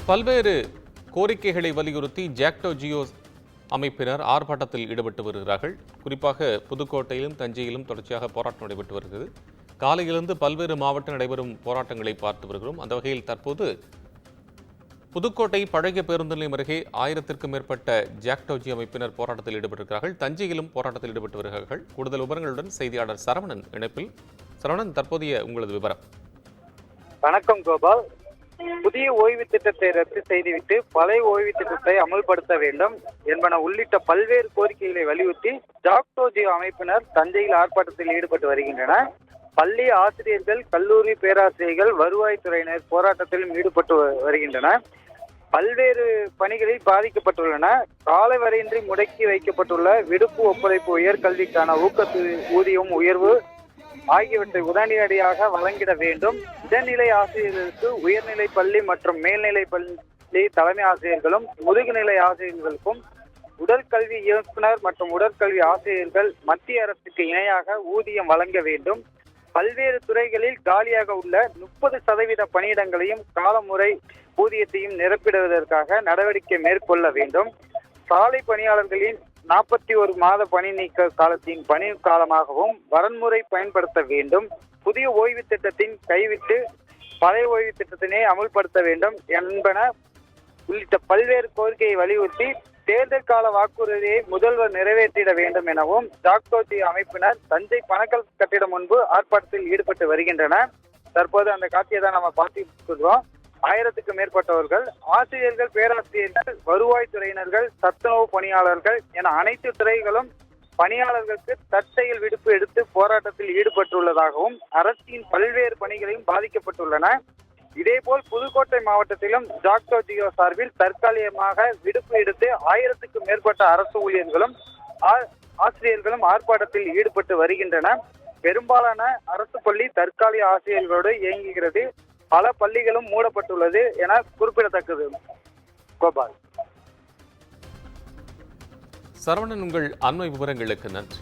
பல்வேறு கோரிக்கைகளை வலியுறுத்தி ஜாக்டோ ஜியோ அமைப்பினர் ஆர்ப்பாட்டத்தில் ஈடுபட்டு வருகிறார்கள். குறிப்பாக புதுக்கோட்டையிலும் தஞ்சையிலும் தொடர்ச்சியாக போராட்டம் நடைபெற்று வருகிறது. காலையிலிருந்து பல்வேறு மாவட்ட நடைபெறும் போராட்டங்களை பார்த்து வருகிறோம். அந்த வகையில் தற்போது புதுக்கோட்டை பழைய பேருந்து நிலையம் அருகே 1000க்கும் மேற்பட்ட ஜாக்டோ ஜியோ அமைப்பினர் போராட்டத்தில் ஈடுபட்டிருக்கிறார்கள். தஞ்சையிலும் போராட்டத்தில் ஈடுபட்டு வருகிறார்கள். கூடுதல் விவரங்களுடன் செய்தியாளர் சரவணன் இணைப்பில். சரவணன், தற்போதைய உங்களது விவரம். வணக்கம் கோபால். புதிய ஓய்வு திட்டத்தை ரத்து செய்துவிட்டு பழைய ஓய்வு திட்டத்தை அமல்படுத்த வேண்டும் என்பன உள்ளிட்ட பல்வேறு கோரிக்கைகளை வலியுறுத்தி ஜாக்டோ ஜியோ அமைப்பினர் தஞ்சையில் ஆர்ப்பாட்டத்தில் ஈடுபட்டு வருகின்றனர். பள்ளி ஆசிரியர்கள், கல்லூரி பேராசிரியர்கள், வருவாய்த்துறையினர் போராட்டத்திலும் ஈடுபட்டு வருகின்றனர். பல்வேறு பணிகளில் பாதிக்கப்பட்டுள்ளன. காலை வரையின்றி முடக்கி வைக்கப்பட்டுள்ள விடுப்பு ஒப்படைப்பு உயர்கல்விக்கான ஊதியம் உயர்வு ஆகியவற்றை உடனடியாக வழங்கிட வேண்டும். இடைநிலை ஆசிரியர்களுக்கு உயர்நிலை பள்ளி மற்றும் மேல்நிலை பள்ளி தலைமை ஆசிரியர்களும் முதுகுநிலை ஆசிரியர்களுக்கும் உடற்கல்வி இயக்குனர் மற்றும் உடற்கல்வி ஆசிரியர்கள் மத்திய அரசுக்கு இணையாக ஊதியம் வழங்க வேண்டும். பல்வேறு துறைகளில் காலியாக உள்ள 30% பணியிடங்களையும் காலமுறை ஊதியத்தையும் நிரப்பிடுவதற்காக நடவடிக்கை மேற்கொள்ள வேண்டும். சாலை பணியாளர்களின் 41 மாத பணி நீக்க காலத்தின் பணி காலமாகவும் வரன்முறை பயன்படுத்த வேண்டும். புதிய ஓய்வு திட்டத்தின் கைவிட்டு பழைய ஓய்வு திட்டத்தினை அமல்படுத்த வேண்டும் என்பன உள்ளிட்ட பல்வேறு கோரிக்கையை வலியுறுத்தி தேர்தல் கால வாக்குறுதியை முதல்வர் நிறைவேற்றிட வேண்டும் எனவும் ஜாக்டோ ஜியோ அமைப்பினர் தஞ்சை பணக்கல் கட்டிடம் முன்பு ஆர்ப்பாட்டத்தில் ஈடுபட்டு வருகின்றனர். தற்போது அந்த காட்சியை தான் நம்ம பார்த்துக்கிறோம். 1000க்கும் மேற்பட்டவர்கள், ஆசிரியர்கள், பேராசிரியர்கள், வருவாய்த்துறையினர்கள், சத்துணவு பணியாளர்கள் என அனைத்து துறைகளும் பணியாளர்களுக்கு தற்செயல் விடுப்பு எடுத்து போராட்டத்தில் ஈடுபட்டுள்ளதாகவும் அரசின் பல்வேறு பணிகளையும் பாதிக்கப்பட்டுள்ளன. இதேபோல் புதுக்கோட்டை மாவட்டத்திலும் ஜாக்டோ ஜியோ சார்பில் தற்காலிகமாக விடுப்பு எடுத்து 1000க்கும் மேற்பட்ட அரசு ஊழியர்களும் ஆசிரியர்களும் ஆர்ப்பாட்டத்தில் ஈடுபட்டு வருகின்றனர். பெரும்பாலான அரசு பள்ளி தற்காலிக ஆசிரியர்களோடு இயங்குகிறது. பல பள்ளிகளும் மூடப்பட்டுள்ளது என குறிப்பிடத்தக்கது. கோபால். சரவணன், உங்கள் அண்மை விவரங்களுக்கு நன்றி.